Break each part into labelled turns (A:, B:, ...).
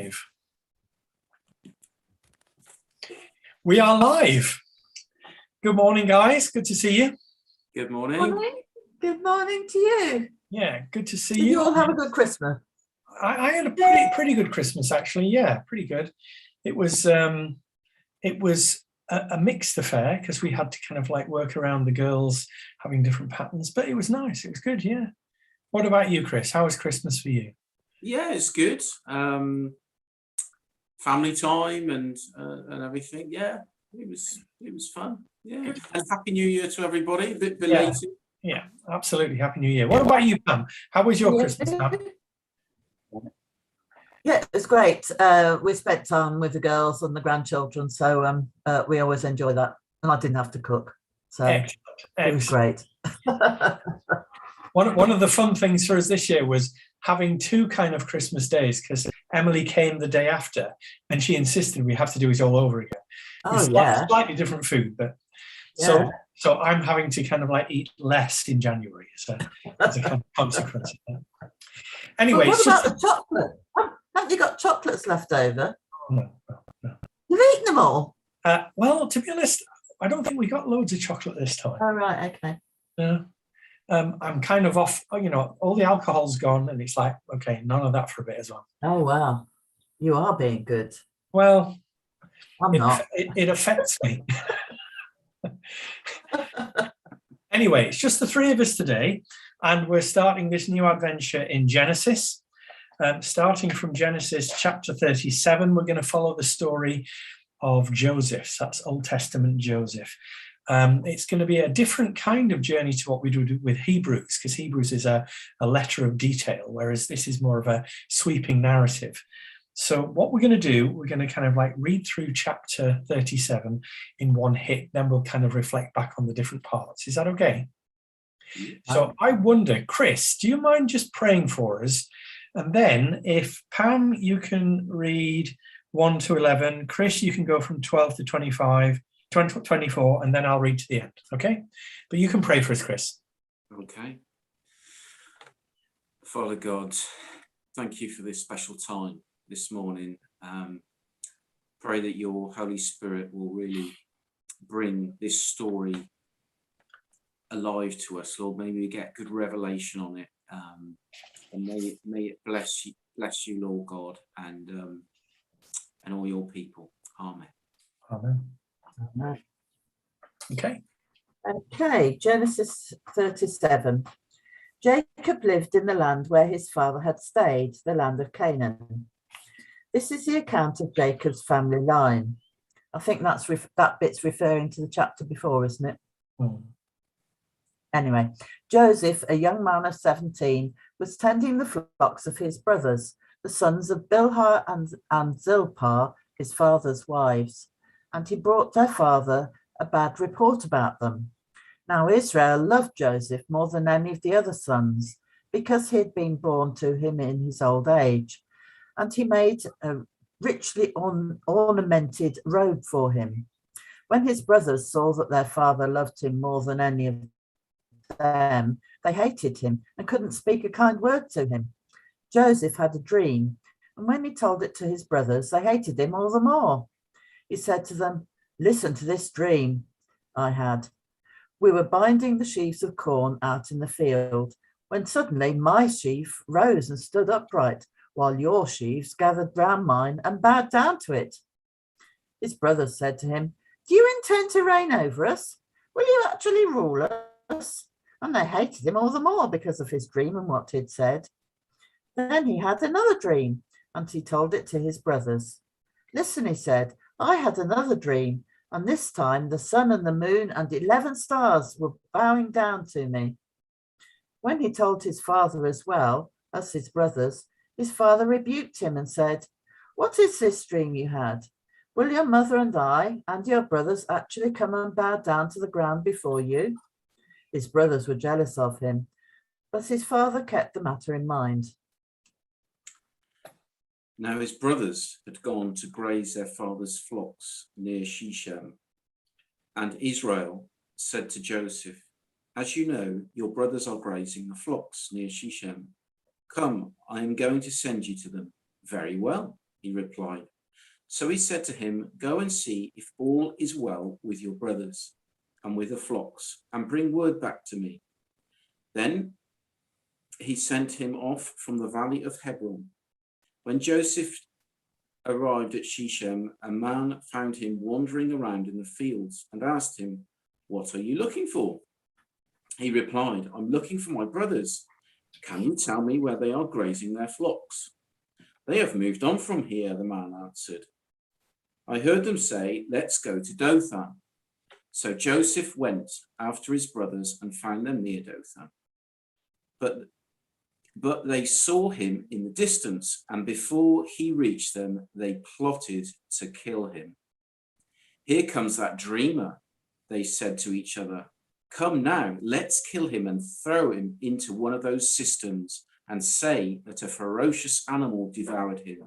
A: live. We are live. Good morning, guys. Good to see you.
B: Good morning.
C: Good morning to you.
A: Yeah, good to see
C: Did
A: you.
C: you all have a good Christmas?
A: I had a pretty good Christmas, actually. Yeah, pretty good. It was a mixed affair because we had to kind of like work around the girls having different patterns, but it was nice. It was good. Yeah. What about you, Chris? How was Christmas for you?
B: Yeah, it's good. Family time and everything. Yeah, it was fun. Yeah, and Happy New Year to everybody. A bit belated.
A: Yeah, absolutely. Happy New Year. What about you, Pam? How was your Christmas, Pam?
C: Yeah, it was great. We spent time with the girls and the grandchildren, so we always enjoy that. And I didn't have to cook, so
A: Excellent.
C: it was great.
A: One of the fun things for us this year was having two kind of Christmas days because Emily came the day after and she insisted we have to do it all over again.
C: Oh, yeah.
A: Slightly different food, but so I'm having to kind of like eat less in January as a kind of consequence of that. Anyway,
C: what about the chocolate? Haven't you got chocolates left over?
A: No.
C: You've eaten them all?
A: Well, to be honest, I don't think we got loads of chocolate this time.
C: Oh, right, okay.
A: No. I'm kind of off, all the alcohol's gone and it's like, okay, none of that for a bit as well.
C: Oh, wow. You are being good.
A: Well,
C: I'm not.
A: It affects me. Anyway, it's just the three of us today, and we're starting this new adventure in Genesis. Starting from Genesis chapter 37, we're going to follow the story of Joseph. That's Old Testament Joseph. It's going to be a different kind of journey to what we do with Hebrews, because Hebrews is a letter of detail, whereas this is more of a sweeping narrative. So what we're going to do, we're going to kind of like read through chapter 37 in one hit, then we'll kind of reflect back on the different parts. Is that okay? So I wonder, Chris, do you mind just praying for us? And then if Pam, you can read 1 to 11, Chris, you can go from 12 to 25, 24, and then I'll read to the end, okay? But you can pray for us, Chris.
B: Okay. Father God, thank you for this special time this morning. Pray that your Holy Spirit will really bring this story alive to us, Lord. May we get good revelation on it, and may it bless you, Lord God, and all your people. Amen.
A: Amen.
C: Okay, Genesis 37. Jacob lived in the land where his father had stayed, the land of Canaan. This is the account of Jacob's family line. I think that bit's referring to the chapter before, isn't it? Anyway, Joseph, a young man of 17, was tending the flocks of his brothers, the sons of Bilhah and Zilpah, his father's wives, and he brought their father a bad report about them. Now Israel loved Joseph more than any of the other sons, because he had been born to him in his old age, and he made a richly ornamented robe for him. When his brothers saw that their father loved him more than any of them, they hated him and couldn't speak a kind word to him. Joseph had a dream, and when he told it to his brothers, they hated him all the more. He said to them, "Listen to this dream I had. We were binding the sheaves of corn out in the field, when suddenly my sheaf rose and stood upright, while your sheaves gathered round mine and bowed down to it." His brothers said to him, "Do you intend to reign over us? Will you actually rule us?" And they hated him all the more because of his dream and what he'd said. Then he had another dream, and he told it to his brothers. "Listen," he said, "I had another dream, and this time the sun and the moon and 11 stars were bowing down to me." When he told his father as well as his brothers, his father rebuked him and said, "What is this dream you had? Will your mother and I and your brothers actually come and bow down to the ground before you?" His brothers were jealous of him, but his father kept the matter in mind.
B: Now his brothers had gone to graze their father's flocks near Shechem, and Israel said to Joseph, "As you know, your brothers are grazing the flocks near Shechem. Come, I am going to send you to them." "Very well," he replied. So he said to him, go and see if all is well with your brothers and with the flocks, and bring word back to me. Then he sent him off from the valley of Hebron. When Joseph arrived at Shechem, a man found him wandering around in the fields and asked him, what are you looking for? He replied, I'm looking for my brothers. Can you tell me where they are grazing their flocks? They have moved on from here, the man answered. I heard them say, let's go to Dothan. So Joseph went after his brothers and found them near Dothan. But they saw him in the distance, and before he reached them, they plotted to kill him. Here comes that dreamer, they said to each other. Come now, let's kill him and throw him into one of those cisterns and say that a ferocious animal devoured him.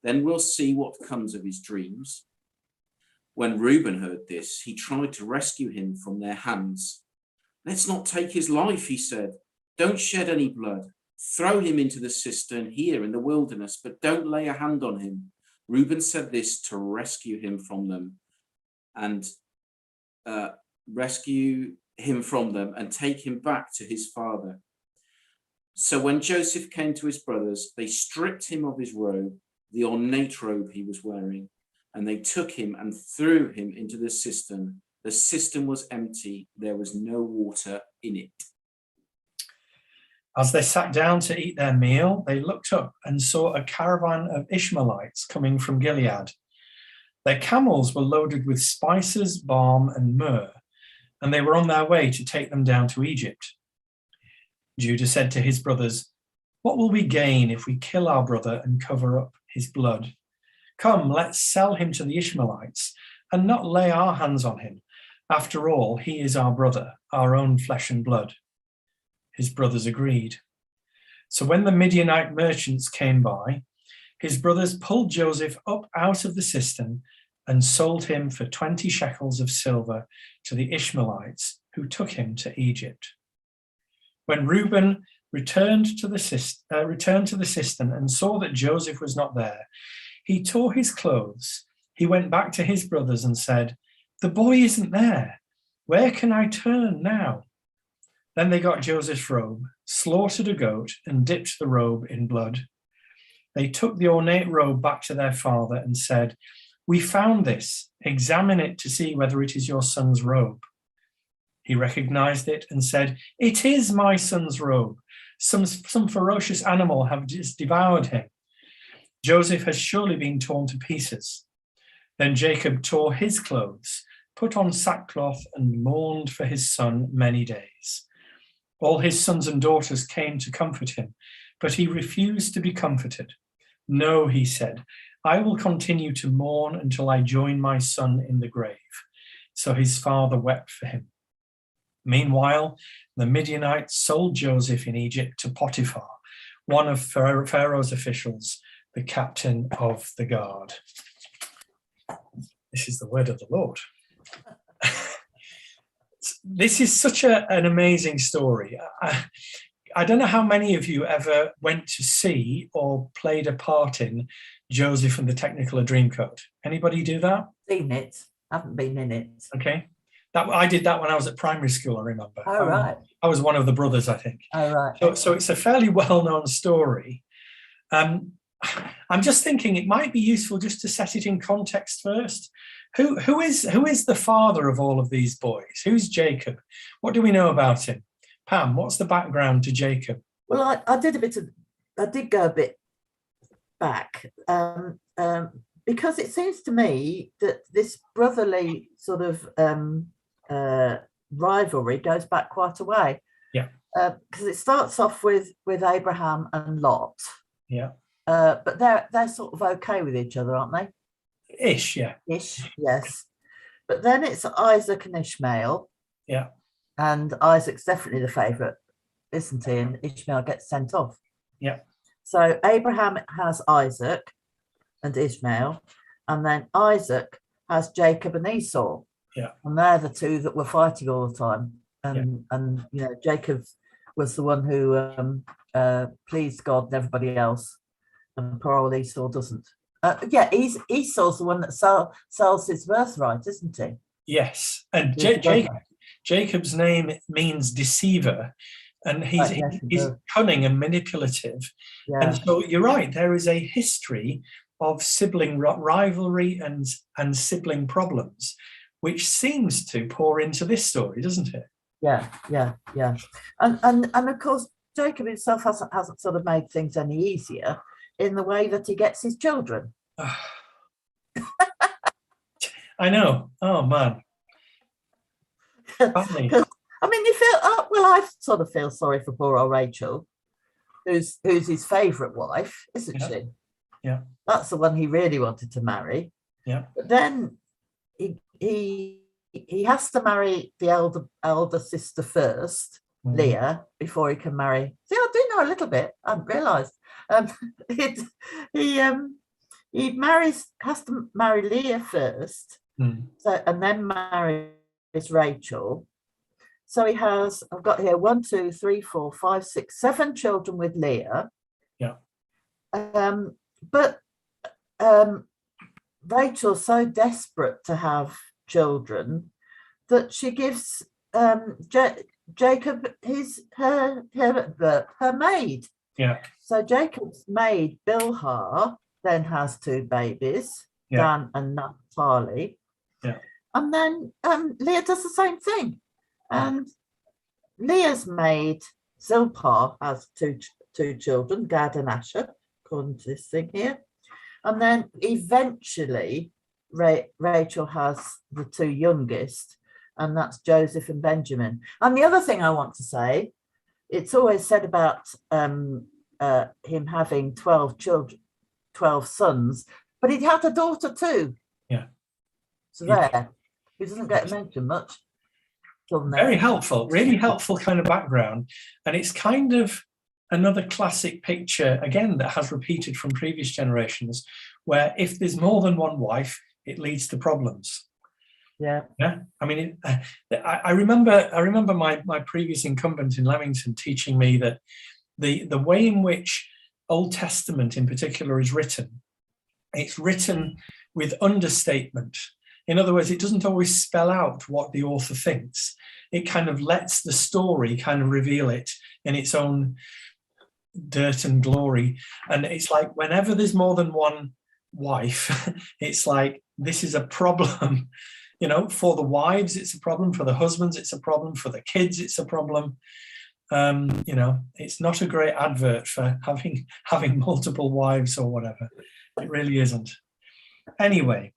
B: Then we'll see what comes of his dreams. When Reuben heard this, he tried to rescue him from their hands. Let's not take his life, he said. Don't shed any blood. Throw him into the cistern here in the wilderness, but don't lay a hand on him. Reuben said this to rescue him from them and take him back to his father. So when Joseph came to his brothers, they stripped him of his robe, the ornate robe he was wearing, and they took him and threw him into the cistern. The cistern was empty. There was no water in it.
A: As they sat down to eat their meal, they looked up and saw a caravan of Ishmaelites coming from Gilead. Their camels were loaded with spices, balm, and myrrh, and they were on their way to take them down to Egypt. Judah said to his brothers, what will we gain if we kill our brother and cover up his blood? Come, let's sell him to the Ishmaelites and not lay our hands on him. After all, he is our brother, our own flesh and blood. His brothers agreed. So when the Midianite merchants came by, his brothers pulled Joseph up out of the cistern and sold him for 20 shekels of silver to the Ishmaelites, who took him to Egypt. When Reuben returned to the cistern and saw that Joseph was not there, he tore his clothes. He went back to his brothers and said, the boy isn't there. Where can I turn now? Then they got Joseph's robe, slaughtered a goat, and dipped the robe in blood. They took the ornate robe back to their father and said, we found this. Examine it to see whether it is your son's robe. He recognized it and said, it is my son's robe. Some ferocious animal has just devoured him. Joseph has surely been torn to pieces. Then Jacob tore his clothes, put on sackcloth, and mourned for his son many days. All his sons and daughters came to comfort him, but he refused to be comforted. No, he said, I will continue to mourn until I join my son in the grave. So his father wept for him. Meanwhile, the Midianites sold Joseph in Egypt to Potiphar, one of Pharaoh's officials, the captain of the guard. This is the word of the Lord. This is such an amazing story. I don't know how many of you ever went to see or played a part in Joseph and the Technicolor Dreamcoat. Anybody do that?
C: Seen it. Haven't been in it.
A: Okay. I did that when I was at primary school, I remember.
C: Oh, right.
A: I was one of the brothers, I think.
C: Oh, right.
A: So it's a fairly well-known story. I'm just thinking it might be useful just to set it in context first. Who is the father of all of these boys? Who's Jacob? What do we know about him? Pam, what's the background to Jacob?
C: Well, I did go a bit back because it seems to me that this brotherly sort of rivalry goes back quite a way.
A: Yeah.
C: Because it starts off with Abraham and Lot.
A: Yeah.
C: But they're sort of okay with each other, aren't they?
A: Ish, yeah.
C: Ish, yes. But then it's Isaac and Ishmael.
A: Yeah.
C: And Isaac's definitely the favourite, isn't he? And Ishmael gets sent off.
A: Yeah.
C: So Abraham has Isaac and Ishmael, and then Isaac has Jacob and Esau.
A: Yeah.
C: And they're the two that were fighting all the time. And you know, Jacob was the one who pleased God and everybody else, and poor old Esau doesn't. Yeah, Esau's the one that sells his birthright, isn't he?
A: Yes, and
C: His brother.
A: Jacob's name means deceiver, and he's
C: Right, yes, he
A: he's
C: does.
A: cunning and manipulative. And
C: Yeah,
A: so you're right, there is a history of sibling rivalry and sibling problems, which seems to pour into this story, doesn't it?
C: yeah. And of course, Jacob himself hasn't sort of made things any easier in the way that he gets his children.
A: I know. Oh man. Funny.
C: I mean, you feel, oh, well, I sort of feel sorry for poor old Rachel, who's his favourite wife, isn't
A: Yeah.
C: she?
A: Yeah.
C: That's the one he really wanted to marry.
A: Yeah.
C: But then he has to marry the elder sister first, Leah, before he can marry. See, I do know a little bit. I haven't realised. He has to marry Leah first, so and then marries Rachel. So he has, I've got here 1, 2, 3, 4, 5, 6, 7 children with Leah.
A: Yeah.
C: But Rachel's so desperate to have children that she gives Jacob her maid.
A: Yeah.
C: So Jacob's maid Bilhah then has 2 babies, Dan and Naphtali.
A: Yeah.
C: And then Leah does the same thing. And Leah's maid Zilpah has two children, Gad and Asher, according to this thing here. And then eventually Rachel has the 2 youngest, and that's Joseph and Benjamin. And the other thing I want to say, it's always said about him having 12 children, 12 sons, but he had a daughter too.
A: Yeah.
C: So there, he doesn't get mentioned much.
A: Very helpful, really helpful kind of background. And it's kind of another classic picture, again, that has repeated from previous generations, where if there's more than one wife, it leads to problems.
C: Yeah.
A: Yeah. I mean, I remember my previous incumbent in Leamington teaching me that the way in which Old Testament in particular is written, it's written with understatement. In other words, it doesn't always spell out what the author thinks. It kind of lets the story kind of reveal it in its own dirt and glory. And it's like whenever there's more than one wife, it's like this is a problem. You know, for the wives, it's a problem. For the husbands, it's a problem. For the kids, it's a problem. You know, it's not a great advert for having multiple wives or whatever. It really isn't. Anyway,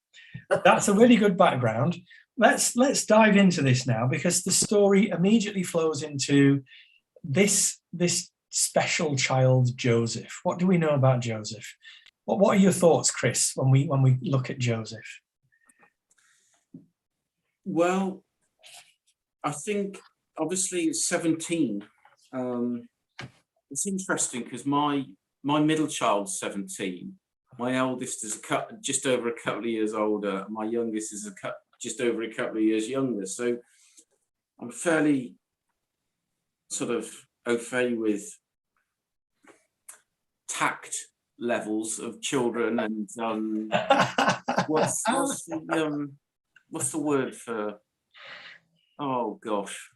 A: that's a really good background. Let's dive into this now, because the story immediately flows into this special child, Joseph. What do we know about Joseph? What are your thoughts, Chris, when we look at Joseph?
B: Well, I think obviously it's 17. It's interesting because my middle child's 17. My eldest is just over a couple of years older. My youngest is just over a couple of years younger. So I'm fairly sort of au fait with tact levels of children and what's the word for, oh gosh,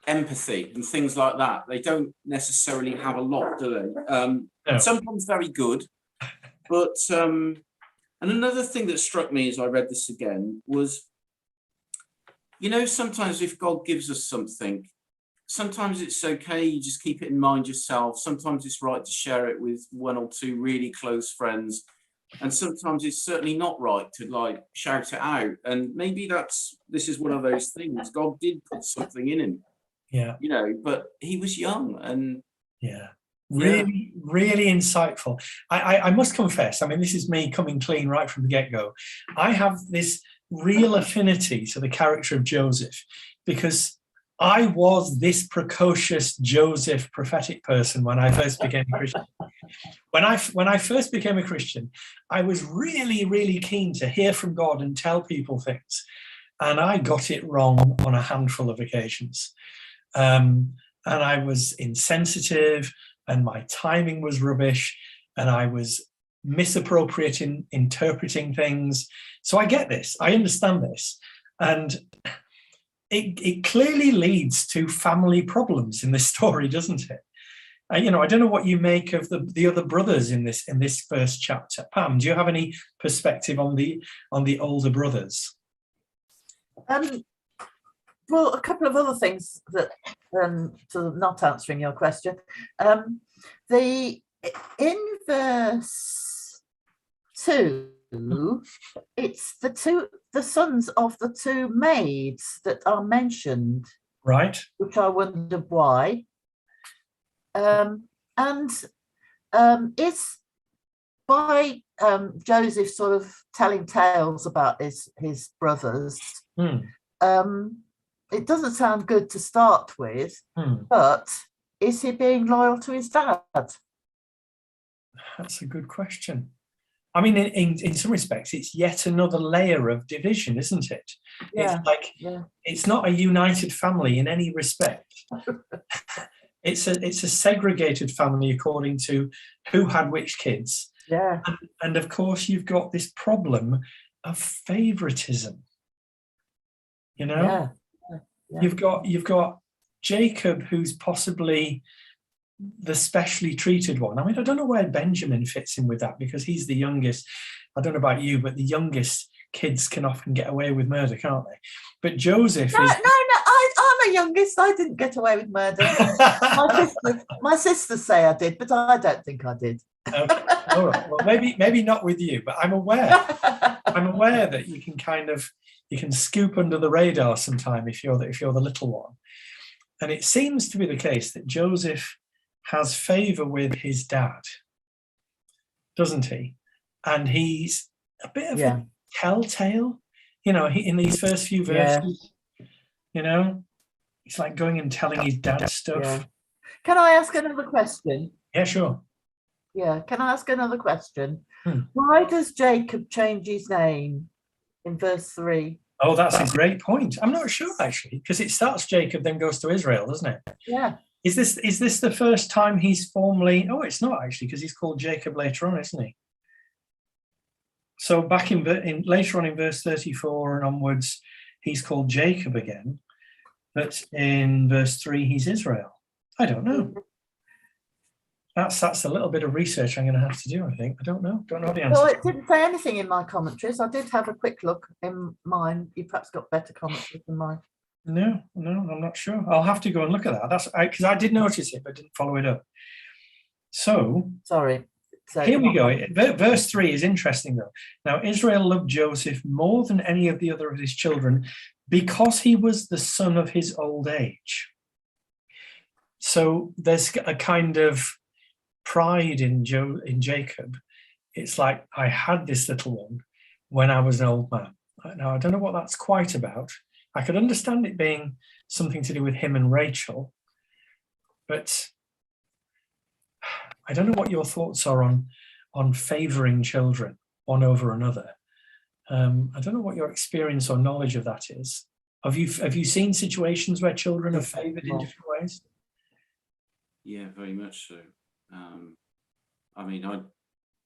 B: empathy and things like that. They don't necessarily have a lot, do they?
A: No.
B: Sometimes very good. But and another thing that struck me as I read this again was, you know, sometimes if God gives us something, sometimes it's okay, you just keep it in mind yourself. Sometimes it's right to share it with 1 or 2 really close friends. And sometimes it's certainly not right to like shout it out. And maybe this is one of those things. God did put something in him.
A: Yeah.
B: You know, but he was young and
A: really insightful. I must confess, I mean, this is me coming clean right from the get-go. I have this real affinity to the character of Joseph because I was this precocious Joseph prophetic person when I first became a Christian. When I first became a Christian, I was really, really keen to hear from God and tell people things. And I got it wrong on a handful of occasions. And I was insensitive and my timing was rubbish. And I was misappropriating, interpreting things. So I get this, I understand this. And it clearly leads to family problems in this story, doesn't it? I don't know what you make of the other brothers in this first chapter. Pam, do you have any perspective on the older brothers?
C: Well, a couple of other things that to not answering your question. In verse 2, it's the sons of the two maids that are mentioned,
A: right?
C: Which I wondered why. It's by Joseph sort of telling tales about his brothers. It doesn't sound good to start with, but is he being loyal to his dad?
A: That's a good question. I mean, in some respects, it's yet another layer of division, isn't it?
C: Yeah,
A: it's like it's not a united family in any respect. It's a segregated family according to who had which kids.
C: Yeah.
A: And of course, you've got this problem of favoritism.
C: Yeah.
A: You've got Jacob, who's possibly the specially treated one. I mean, I don't know where Benjamin fits in with that, because he's the youngest. I don't know about you, but the youngest kids can often get away with murder, can't they? But Joseph is...
C: No, I'm a youngest. I didn't get away with murder. My sisters say I did, but I don't think I did.
A: Okay. All right. Well, maybe not with you, but I'm aware that you can scoop under the radar sometime if you're the little one. And it seems to be the case that Joseph has favor with his dad, doesn't he? And he's a bit of a telltale, in these first few verses, it's like going and telling his dad stuff.
C: Yeah. Can I ask another question?
A: Yeah, sure.
C: Yeah, can I ask another question? Why does Jacob change his name in verse 3?
A: Oh, that's a great point. I'm not sure, actually, because it starts Jacob, then goes to Israel, doesn't it?
C: Yeah.
A: Is this the first time he's formally... Oh, it's not, actually, because he's called Jacob later on, isn't he? So back later on in verse 34 and onwards, he's called Jacob again. But in verse 3, he's Israel. I don't know. That's a little bit of research I'm going to have to do, I think. I don't know the answer.
C: Well, it didn't say anything in my commentaries. I did have a quick look in mine. You perhaps got better commentaries than mine.
A: No, I'm not sure. I'll have to go and look at that. That's because I did notice it, but didn't follow it up. So
C: sorry. So
A: here we go. Verse 3 is interesting, though. Now, Israel loved Joseph more than any of the other of his children because he was the son of his old age. So there's a kind of pride in Jacob. It's like, I had this little one when I was an old man. Now, I don't know what that's quite about. I could understand it being something to do with him and Rachel, but I don't know what your thoughts are on favoring children one over another. I don't know what your experience or knowledge of that is. Have you seen situations where children are favored in different ways?
B: Yeah, very much so. I mean,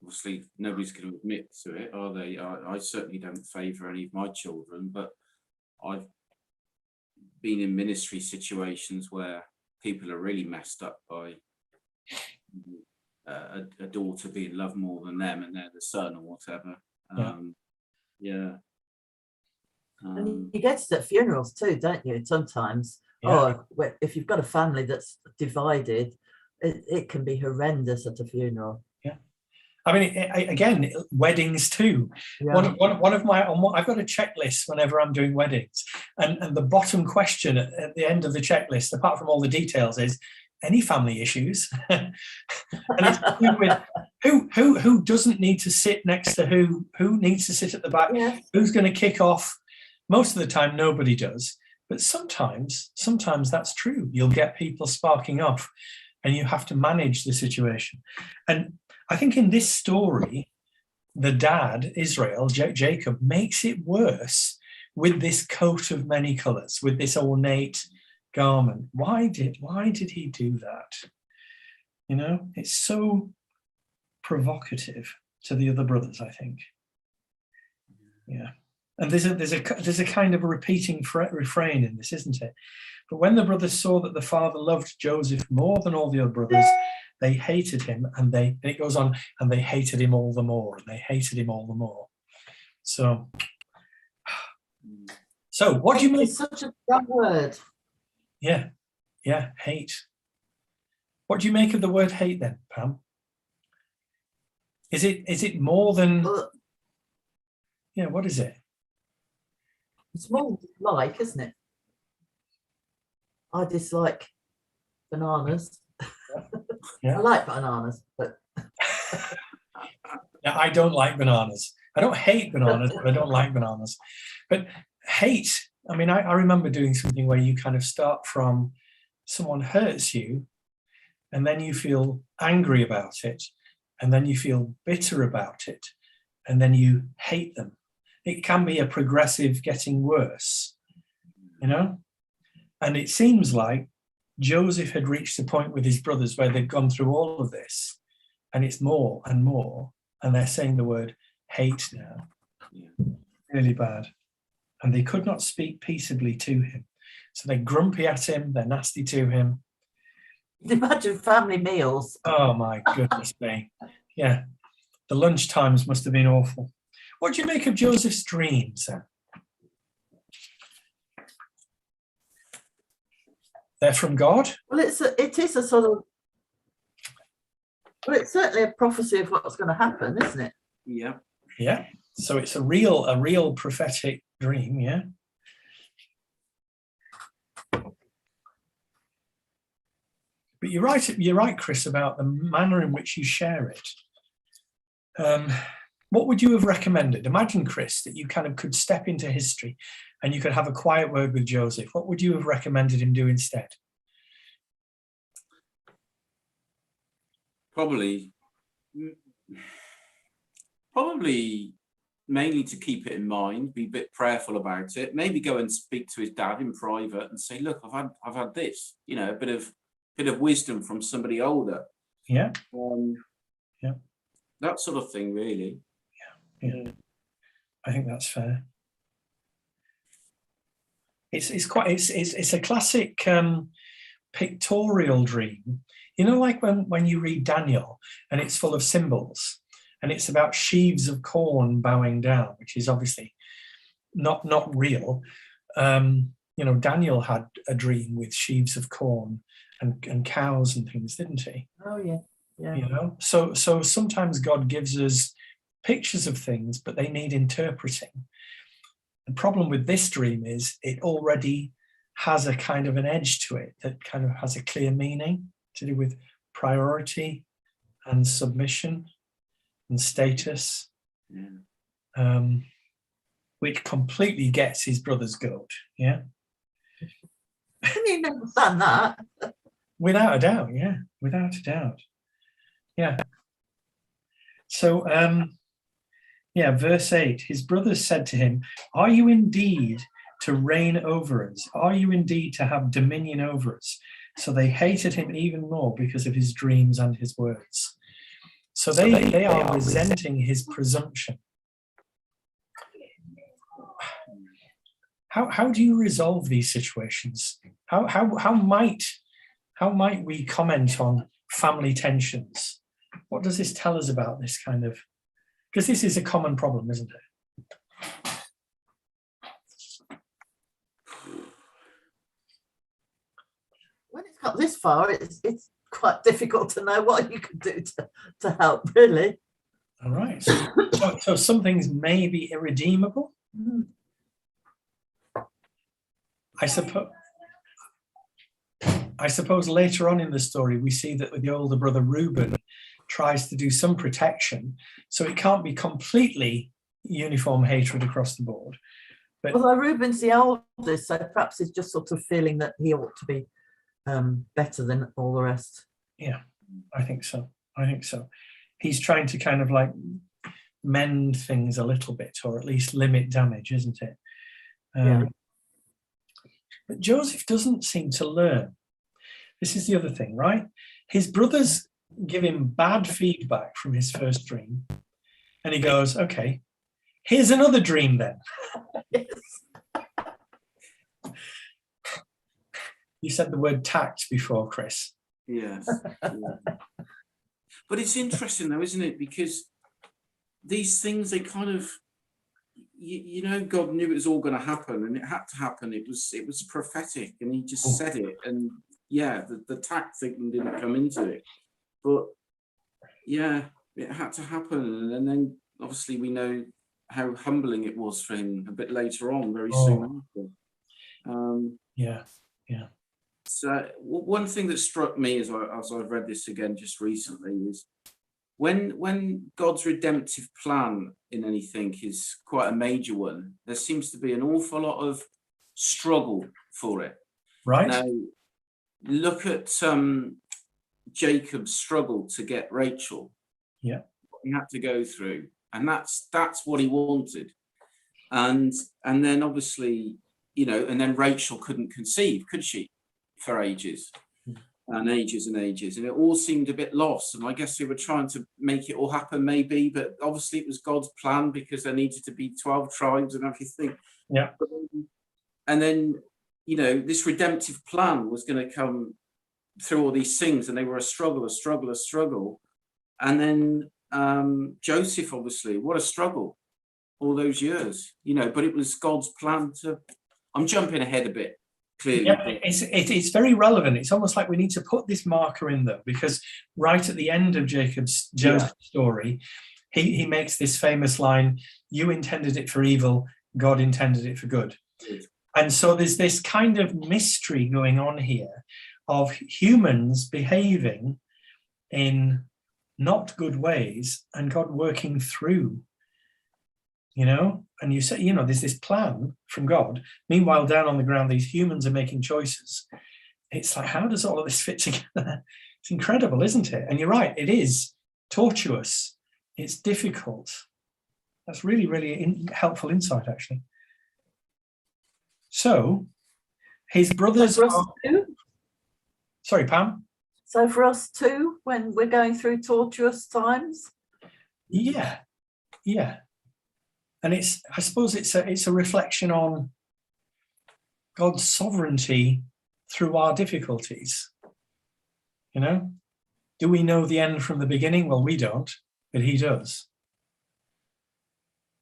B: obviously nobody's going to admit to it, are they? I certainly don't favour any of my children, but I've been in ministry situations where people are really messed up by a daughter being loved more than them, and they're the son or whatever.
C: And you get it at funerals too, don't you? Sometimes.
A: Yeah.
C: Oh, if you've got a family that's divided, it can be horrendous at a funeral.
A: Yeah, I mean, again, weddings too.
C: Yeah.
A: One of my, I've got a checklist whenever I'm doing weddings, and the bottom question at the end of the checklist, apart from all the details, is any family issues. And it's to do with who doesn't need to sit next to who needs to sit at the back, who's going to kick off. Most of the time, nobody does. But sometimes that's true. You'll get people sparking off and you have to manage the situation. And I think in this story, the dad, Israel, Jacob, makes it worse with this coat of many colors, with this ornate garment. Why did he do that? It's so provocative. to the other brothers, I think. Yeah. And there's a kind of a repeating refrain in this, isn't it? But when the brothers saw that the father loved Joseph more than all the other brothers, they hated him, and it goes on, and they hated him all the more, and they hated him all the more. So what do you make?
C: It's such a strong word.
A: Yeah, hate. What do you make of the word hate then, Pam? Is it more than? Yeah, what is it?
C: It's more than dislike, isn't it? I dislike bananas.
A: Yeah.
C: I like bananas, but
A: Yeah, I don't like bananas. I don't hate bananas, but I don't like bananas. But hate, I mean, I remember doing something where you kind of start from someone hurts you, and then you feel angry about it, and then you feel bitter about it, and then you hate them. It can be a progressive getting worse, you know? And it seems like Joseph had reached a point with his brothers where they've gone through all of this, and it's more and more, and they're saying the word hate now.
B: Yeah.
A: Really bad. And they could not speak peaceably to him. So they're grumpy at him, they're nasty to him.
C: imagine family meals.
A: Oh my goodness me. Yeah. The lunch times must have been awful. What do you make of Joseph's dreams then? They're from God?
C: Well, it's it's certainly a prophecy of what's going to happen, isn't it?
B: Yeah.
A: Yeah. So it's a real prophetic dream, yeah. But you're right, Chris, about the manner in which you share it. What would you have recommended? Imagine, Chris, that you kind of could step into history and you could have a quiet word with Joseph. What would you have recommended him do instead?
B: Probably mainly to keep it in mind, be a bit prayerful about it, maybe go and speak to his dad in private and say, look, I've had this, a bit of wisdom from somebody older.
A: Yeah.
B: Yeah. That sort of thing, really.
A: Yeah. I think that's fair. It's a classic pictorial dream. Like when you read Daniel and it's full of symbols and it's about sheaves of corn bowing down, which is obviously not real. Daniel had a dream with sheaves of corn and cows and things, didn't he?
C: Oh yeah. Yeah.
A: So sometimes God gives us pictures of things, but they need interpreting. The problem with this dream is it already has a kind of an edge to it that kind of has a clear meaning to do with priority and submission and status, which completely gets his brother's goat. Yeah.
C: I didn't even understand that.
A: Without a doubt, yeah. Without a doubt. Yeah. So, verse 8, his brothers said to him, are you indeed to reign over us? Are you indeed to have dominion over us? So they hated him even more because of his dreams and his words. So they are resenting his presumption. How do you resolve these situations? How might we comment on family tensions? What does this tell us about this kind of? Because this is a common problem, isn't it?
C: When it's got this far, it's quite difficult to know what you can do to help, really.
A: All right. So some things may be irredeemable. I suppose later on in the story, we see that the older brother Reuben tries to do some protection, so it can't be completely uniform hatred across the board. But
C: although Reuben's the oldest, so perhaps he's just sort of feeling that he ought to be better than all the rest.
A: Yeah, I think so. He's trying to kind of like mend things a little bit, or at least limit damage, isn't it? But Joseph doesn't seem to learn. This is the other thing, right? His brothers give him bad feedback from his first dream, And he goes, okay, here's another dream then.
C: Yes.
A: You said the word tact before, Chris.
B: Yes. Yeah. But it's interesting though, isn't it? Because these things, they kind of, you know, God knew it was all going to happen, and it had to happen. It was prophetic, and he just said it. And yeah, the tact thing didn't come into it. But yeah, it had to happen. And then obviously we know how humbling it was for him a bit later on, very soon after.
A: Yeah.
B: So one thing that struck me as I've read this again just recently is when God's redemptive plan in anything is quite a major one, there seems to be an awful lot of struggle for it.
A: Right.
B: Now, look at Jacob's struggle to get Rachel.
A: Yeah.
B: What he had to go through, and that's what he wanted. And then obviously, you know, and then Rachel couldn't conceive, could she? For ages and ages and ages, and it all seemed a bit lost. And I guess they were trying to make it all happen, maybe, but obviously it was God's plan because there needed to be 12 tribes and everything.
A: Yeah.
B: And then, you know, this redemptive plan was going to come through all these things, and they were a struggle. And then Joseph, obviously, what a struggle all those years, you know, but it was God's plan to. I'm jumping ahead a bit. Clearly.
A: Yeah, it's very relevant. It's almost like we need to put this marker in though, because right at the end of Joseph's story, he makes this famous line, "You intended it for evil, God intended it for good." And so there's this kind of mystery going on here of humans behaving in not good ways and God working through, you know. And you say, you know, there's this plan from God. Meanwhile, down on the ground, these humans are making choices. It's like, how does all of this fit together? It's incredible, isn't it? And you're right, it is tortuous. It's difficult. That's really, really helpful insight, actually. So, his brothers are... Sorry, Pam?
C: So for us too, when we're going through tortuous times?
A: Yeah. And I suppose it's a reflection on God's sovereignty through our difficulties. You know, do we know the end from the beginning? Well, we don't, but he does.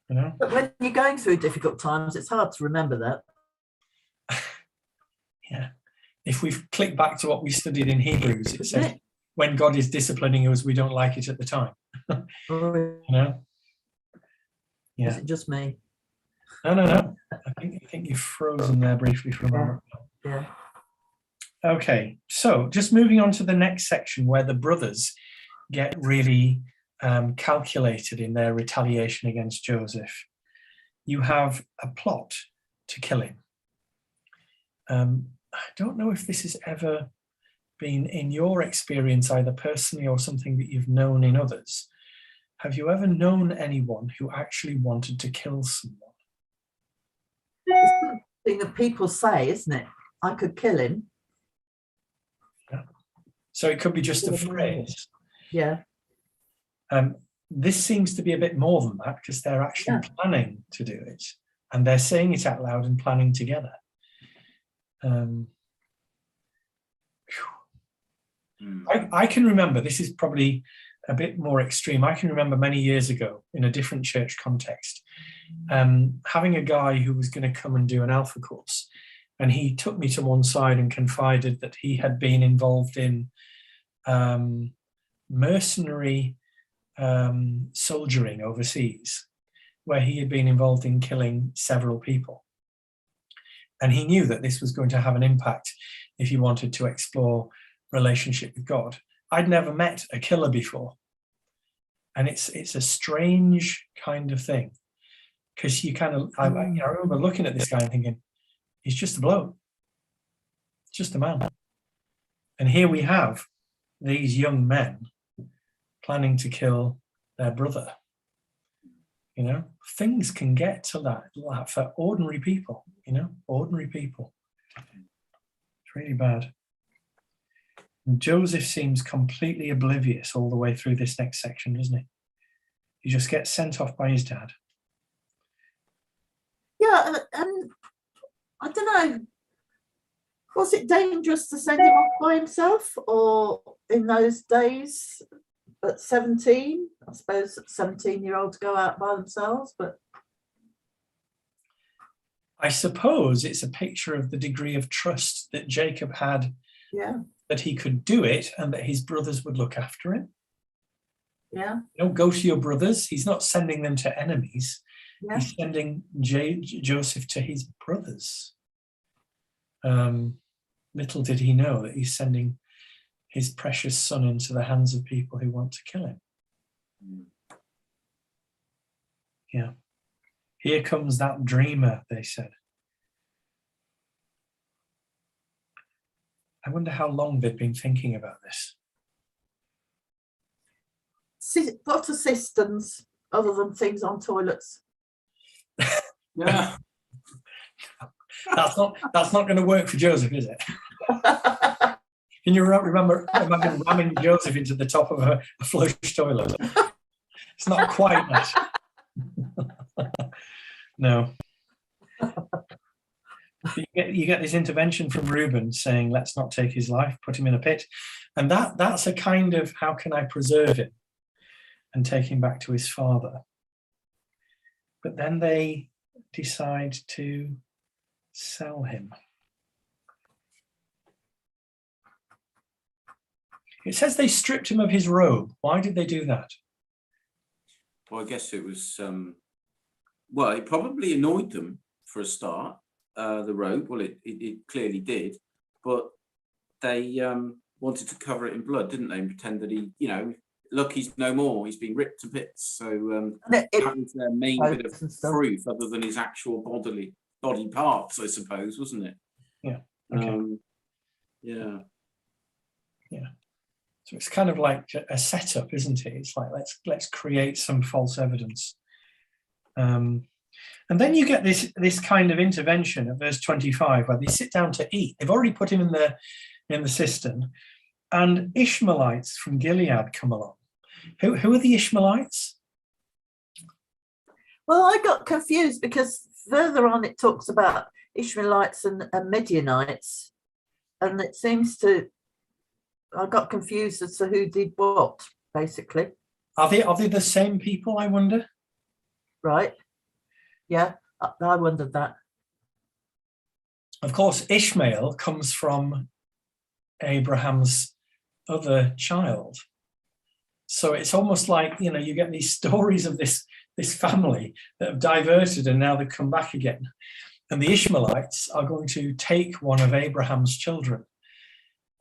A: You know.
C: But when you're going through difficult times, it's hard to remember that.
A: Yeah. If we click back to what we studied in Hebrews, it says when God is disciplining us, we don't like it at the time. You know. Yeah.
C: Is it just me?
A: No. I think you've frozen there briefly for a moment.
C: Yeah.
A: Okay, so just moving on to the next section where the brothers get really calculated in their retaliation against Joseph. You have a plot to kill him. I don't know if this has ever been in your experience, either personally or something that you've known in others. Have you ever known anyone who actually wanted to kill someone?
C: It's something that people say, isn't it? I could kill him.
A: Yeah. So it could be just a phrase.
C: Yeah.
A: This seems to be a bit more than that because they're actually planning to do it, and they're saying it out loud and planning together. I can remember, this is probably a bit more extreme. I can remember many years ago in a different church context, having a guy who was going to come and do an Alpha course. And he took me to one side and confided that he had been involved in mercenary soldiering overseas, where he had been involved in killing several people. And he knew that this was going to have an impact if he wanted to explore relationship with God. I'd never met a killer before. And it's a strange kind of thing. Because you kind of, I remember looking at this guy and thinking, he's just a bloke. Just a man. And here we have these young men planning to kill their brother. You know, things can get to that for ordinary people, you know, ordinary people. It's really bad. And Joseph seems completely oblivious all the way through this next section, doesn't he? He just gets sent off by his dad.
C: Yeah, and I don't know. Was it dangerous to send him off by himself, or in those days at 17? I suppose 17-year-olds go out by themselves, but
A: I suppose it's a picture of the degree of trust that Jacob had,
C: yeah,
A: that he could do it and that his brothers would look after him.
C: yeah,
A: You don't go to your brothers. He's not sending them to enemies.
C: yeah.
A: He's sending Joseph to his brothers. Little did he know that he's sending his precious son into the hands of people who want to kill him. Yeah. Here comes that dreamer, they said. I wonder how long they've been thinking about this.
C: What are systems other than things on toilets?
B: Yeah.
A: That's not going to work for Joseph, is it? Can you remember ramming Joseph into the top of a flush toilet? It's not quite that. No. You get this intervention from Reuben saying, let's not take his life, put him in a pit. And that's a kind of, how can I preserve him and take him back to his father? But then they decide to sell him. It says they stripped him of his robe. Why did they do that?
B: Well, I guess it was, well, it probably annoyed them for a start, the robe. Well, it clearly did. But they wanted to cover it in blood, didn't they? And pretend that he, look, he's no more. He's been ripped to bits. So that was their main bit of proof, other than his actual body parts, I suppose, wasn't it?
A: Yeah. Okay.
B: Yeah.
A: Yeah. So it's kind of like a setup, isn't it? It's like let's create some false evidence. And then you get this kind of intervention at verse 25, where they sit down to eat. They've already put him in the cistern, and Ishmaelites from Gilead come along. Who are the Ishmaelites?
C: Well, I got confused because further on it talks about Ishmaelites and Midianites, and it seems to, I got confused as to who did what, basically.
A: Are they the same people, I wonder?
C: Right. Yeah, I wondered that.
A: Of course, Ishmael comes from Abraham's other child. So it's almost like, you get these stories of this family that have diverted and now they've come back again. And the Ishmaelites are going to take one of Abraham's children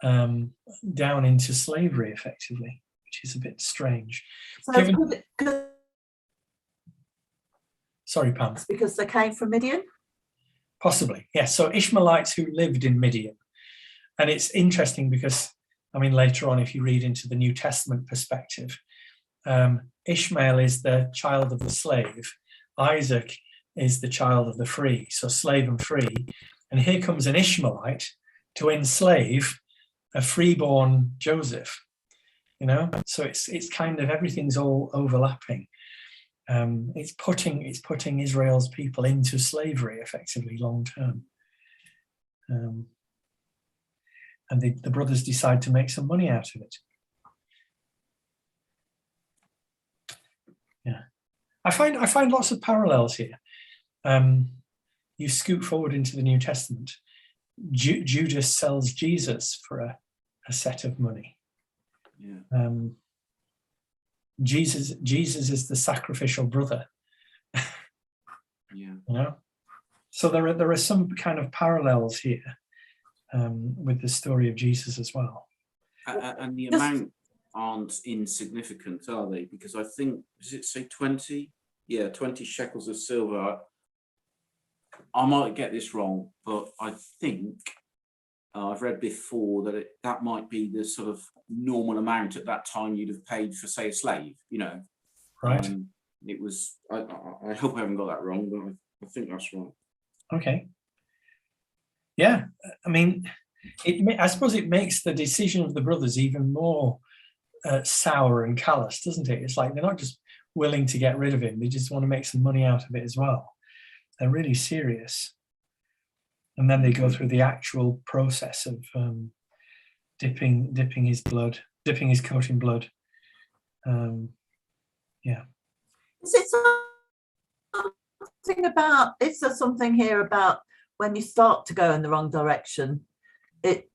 A: down into slavery, effectively, which is a bit strange.
C: So
A: Sorry, Pam.
C: Because they came from Midian?
A: Possibly, yes. So Ishmaelites who lived in Midian. And it's interesting because, later on, if you read into the New Testament perspective, Ishmael is the child of the slave. Isaac is the child of the free, so slave and free. And here comes an Ishmaelite to enslave a freeborn Joseph, So it's kind of, everything's all overlapping. It's putting Israel's people into slavery, effectively, long term. And the brothers decide to make some money out of it. Yeah, I find lots of parallels here. You scoot forward into the New Testament. Judas sells Jesus for a set of money.
B: Yeah.
A: Jesus is the sacrificial brother.
B: Yeah.
A: So there are some kind of parallels here with the story of Jesus as well.
B: And the amount aren't insignificant, are they? Because I think, does it say 20? Yeah, 20 shekels of silver. I might get this wrong, but I think I've read before that that might be the sort of normal amount at that time you'd have paid for, say, a slave,
A: Right.
B: It was, I hope I haven't got that wrong, but I think that's right.
A: Okay. Yeah, I suppose it makes the decision of the brothers even more sour and callous, doesn't it? It's like they're not just willing to get rid of him. They just want to make some money out of it as well. They're really serious. And then they go through the actual process of dipping his coat in blood.
C: Is it something about, is there something here about when you start to go in the wrong direction, it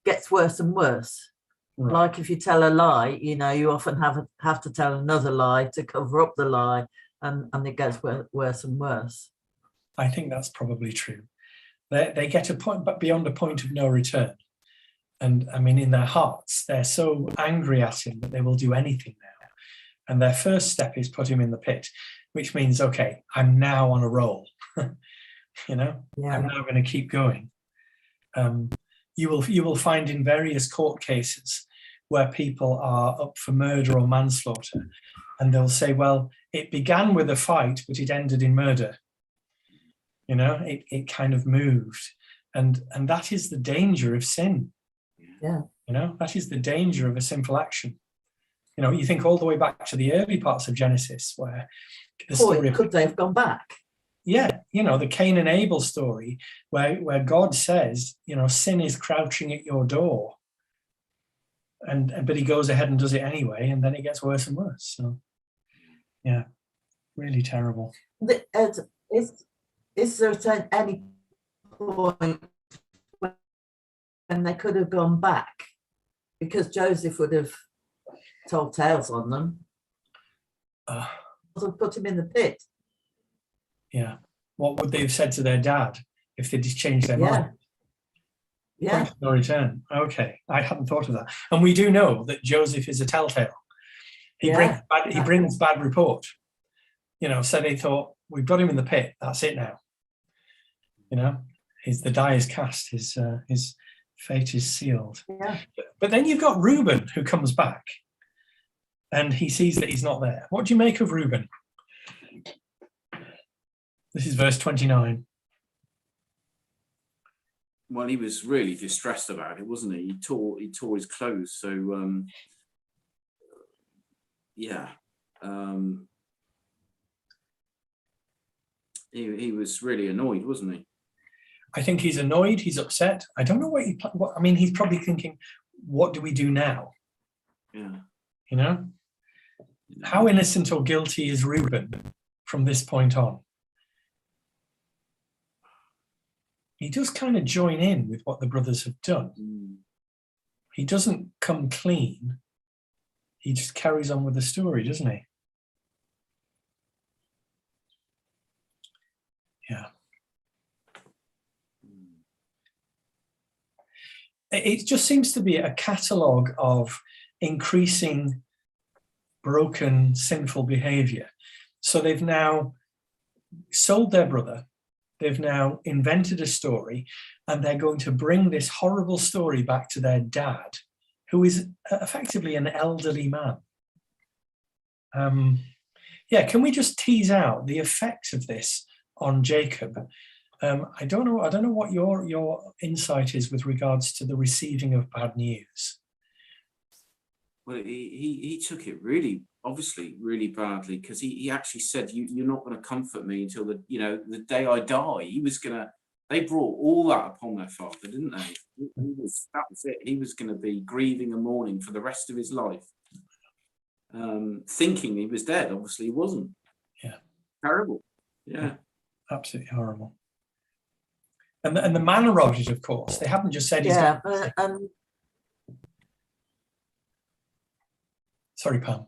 C: gets worse and worse?
A: Right.
C: Like if you tell a lie, you often have to tell another lie to cover up the lie, and it gets worse and worse.
A: I think that's probably true. They get a point, but beyond a point of no return. And I mean, in their hearts, they're so angry at him that they will do anything now. And their first step is put him in the pit, which means, okay, I'm now on a roll. I'm now going to keep going. You will find in various court cases where people are up for murder or manslaughter, and they'll say, well, it began with a fight, but it ended in murder. It kind of moved. And that is the danger of sin.
C: Yeah.
A: That is the danger of a sinful action. You think all the way back to the early parts of Genesis, where the story
C: could they have gone back?
A: Yeah, the Cain and Abel story, where God says, sin is crouching at your door, but he goes ahead and does it anyway, and then it gets worse and worse. So, yeah, really terrible.
C: Is there at any point when they could have gone back? Because Joseph would have told tales on them. Put him in the pit.
A: Yeah. What would they have said to their dad if they just changed their mind?
C: Yeah.
A: Point of no return. Okay. I hadn't thought of that. And we do know that Joseph is a telltale. He brings bad report. So they thought, we've got him in the pit. That's it now. The die is cast. His fate is sealed.
C: Yeah.
A: But then you've got Reuben who comes back and he sees that he's not there. What do you make of Reuben? This is verse 29.
B: Well, he was really distressed about it, wasn't he? He tore his clothes. So, he was really annoyed, wasn't he?
A: I think he's annoyed. He's upset. I don't know what he's probably thinking, what do we do now?
B: Yeah.
A: How innocent or guilty is Reuben from this point on? He does kind of join in with what the brothers have done. He doesn't come clean. He just carries on with the story, doesn't he? Yeah. It just seems to be a catalogue of increasing broken, sinful behavior. So they've now sold their brother. They've now invented a story, and they're going to bring this horrible story back to their dad, who is effectively an elderly man. Can we just tease out the effects of this on Jacob? I don't know what your insight is with regards to the receiving of bad news.
B: Well, he took it obviously really badly, because he actually said, you're not going to comfort me until the day I die. They brought all that upon their father, didn't they? That was it. He was going to be grieving and mourning for the rest of his life, thinking he was dead. Obviously he wasn't.
A: Yeah.
B: Terrible. Yeah.
A: Absolutely horrible. And the manner of it, of course, they haven't just said he's got... Sorry, Pam.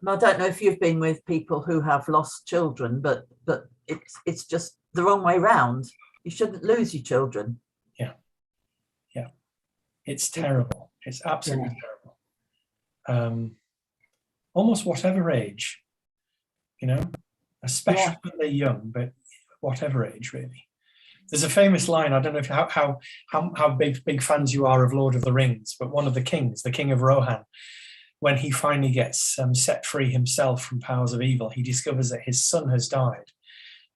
C: I don't know if you've been with people who have lost children, but it's just the wrong way round. You shouldn't lose your children.
A: Yeah. It's terrible. It's absolutely terrible. Almost whatever age, especially when they're young, but whatever age, really. There's a famous line, I don't know if how big fans you are of Lord of the Rings, but one of the kings, the King of Rohan, when he finally gets set free himself from powers of evil, he discovers that his son has died.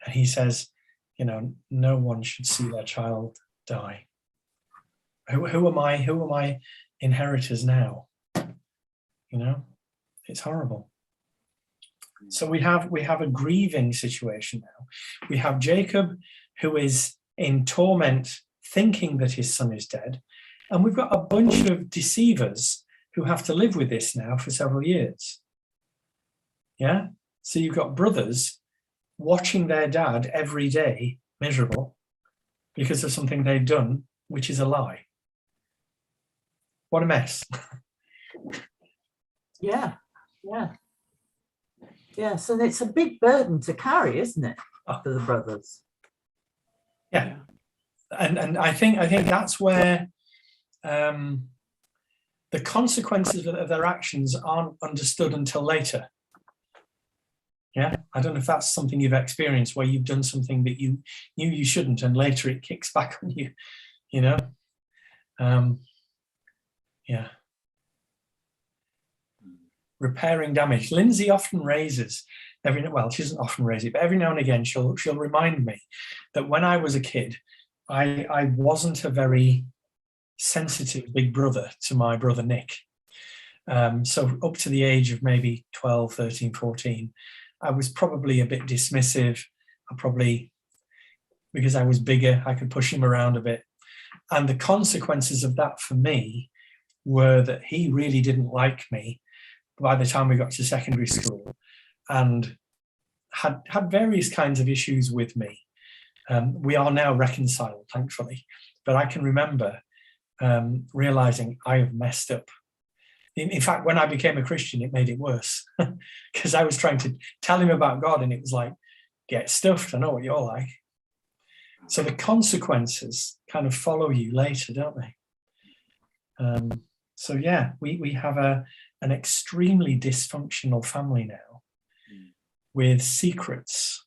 A: And he says, no one should see their child die. Who am I? Who are my inheritors now? You know, it's horrible. So we have a grieving situation now. We have Jacob, who is in torment, thinking that his son is dead, and we've got a bunch of deceivers who have to live with this now for several years. Yeah. So you've got brothers watching their dad every day miserable because of something they've done, which is a lie. What a mess.
C: Yeah. Yes, and it's a big burden to carry, isn't it, for the brothers?
A: Yeah. And I think that's where the consequences of their actions aren't understood until later. Yeah, I don't know if that's something you've experienced, where you've done something that you knew you shouldn't, and later it kicks back on you. You know, yeah. Repairing damage. Lindsay often raises she doesn't often raise it, but every now and again she'll remind me that when I was a kid, I wasn't a very sensitive big brother to my brother Nick. So up to the age of maybe 12, 13, 14, I was probably a bit dismissive. Because I was bigger, I could push him around a bit. And the consequences of that for me were that he really didn't like me by the time we got to secondary school, and had various kinds of issues with me. We are now reconciled, thankfully, but I can remember realizing I have messed up. In fact, when I became a Christian, it made it worse because I was trying to tell him about God, and it was like, get stuffed, I know what you're like. So the consequences kind of follow you later, don't they? So yeah, we have an extremely dysfunctional family now with secrets,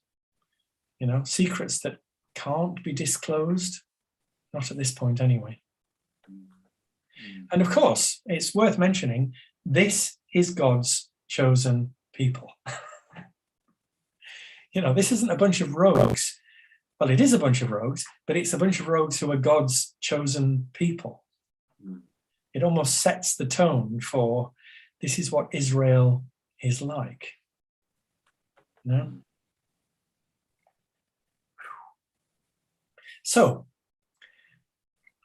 A: secrets that can't be disclosed, not at this point anyway. And of course, it's worth mentioning, this is God's chosen people. This isn't a bunch of rogues. Well, it is a bunch of rogues, but it's a bunch of rogues who are God's chosen people. It almost sets the tone for this is what Israel is like. So,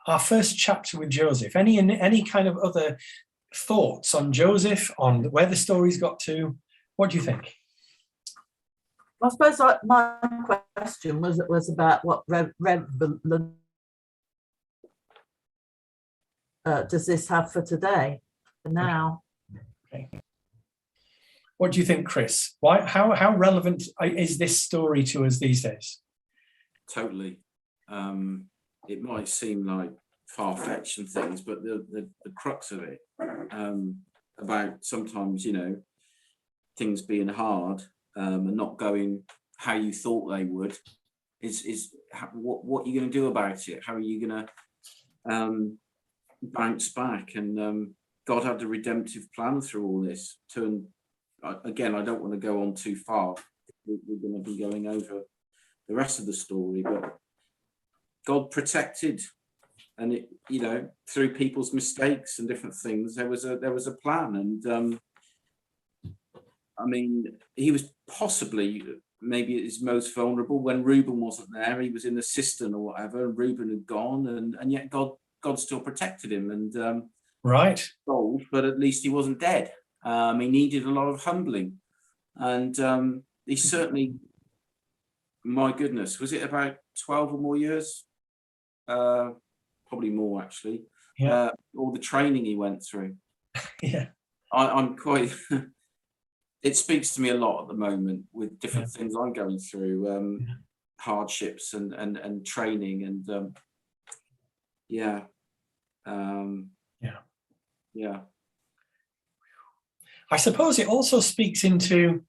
A: our first chapter with Joseph. Any kind of other thoughts on Joseph, on where the story's got to? What do you think?
C: I suppose my question was about what does this have for today, for now?
A: Okay. What do you think, Chris? How relevant is this story to us these days?
B: Totally. It might seem like far-fetched and things, but the crux of it, about sometimes, things being hard and not going how you thought they would, is what you're going to do about it. How are you going to bounce back? And God had a redemptive plan through all this. Again, I don't want to go on too far. We're going to be going over the rest of the story, but God protected, and through people's mistakes and different things, there was a plan. And he was possibly maybe at his most vulnerable when Reuben wasn't there. He was in the cistern or whatever, and Reuben had gone, and yet God still protected him. And
A: right,
B: but at least he wasn't dead. He needed a lot of humbling, and he certainly. My goodness, was it about 12 or more years? Probably more, actually.
A: Yeah.
B: All the training he went through.
A: Yeah.
B: I'm quite. It speaks to me a lot at the moment with different things I'm going through, hardships and training, and yeah.
A: I suppose it also speaks into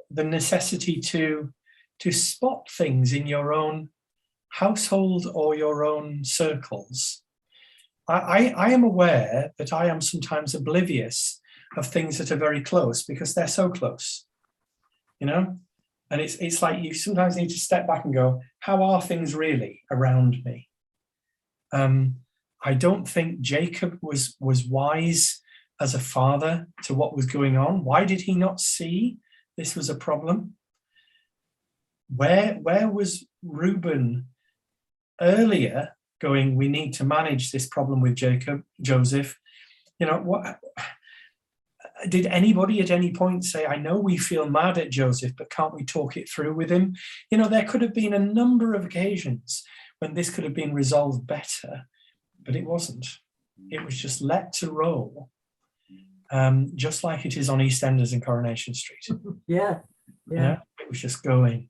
A: the necessity to spot things in your own household or your own circles. I am aware that I am sometimes oblivious of things that are very close because they're so close, and it's like you sometimes need to step back and go, how are things really around me? I don't think Jacob was wise as a father to what was going on. Why did he not see this was a problem? Where was Reuben earlier going, we need to manage this problem with Joseph? What did anybody at any point say, I know we feel mad at Joseph, but can't we talk it through with him? There could have been a number of occasions when this could have been resolved better, but it wasn't. It was just let to roll, just like it is on EastEnders and Coronation Street.
C: Yeah.
A: It was just going.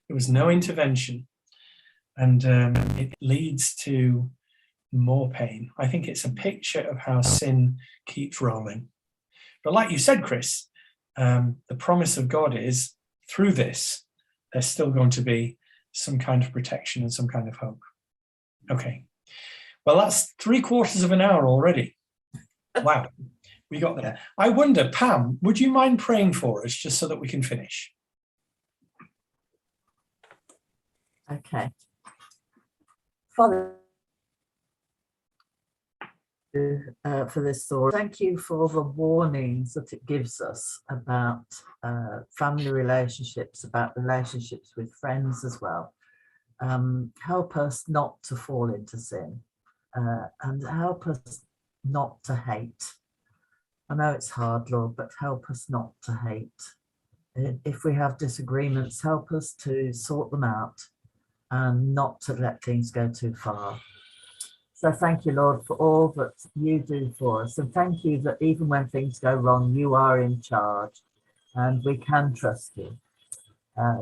A: There was no intervention, and it leads to more pain. I think it's a picture of how sin keeps rolling. But like you said, Chris, the promise of God is through this, there's still going to be some kind of protection and some kind of hope. Okay. Well, that's 3/4 of an hour already. Wow. We got there. I wonder, Pam, would you mind praying for us just so that we can finish?
C: Okay. Father, for this story, thank you for the warnings that it gives us about family relationships, about relationships with friends as well. Help us not to fall into sin, and help us not to hate. I know it's hard, Lord, but help us not to hate. If we have disagreements, help us to sort them out and not to let things go too far. So thank you, Lord, for all that you do for us. And thank you that even when things go wrong, you are in charge and we can trust you.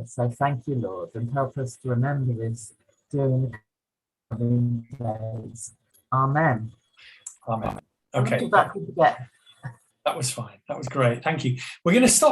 C: So thank you, Lord, and help us to remember this during the coming days. Amen.
A: Amen. Okay.
C: That
A: That was fine. That was great. Thank you. We're going to stop there.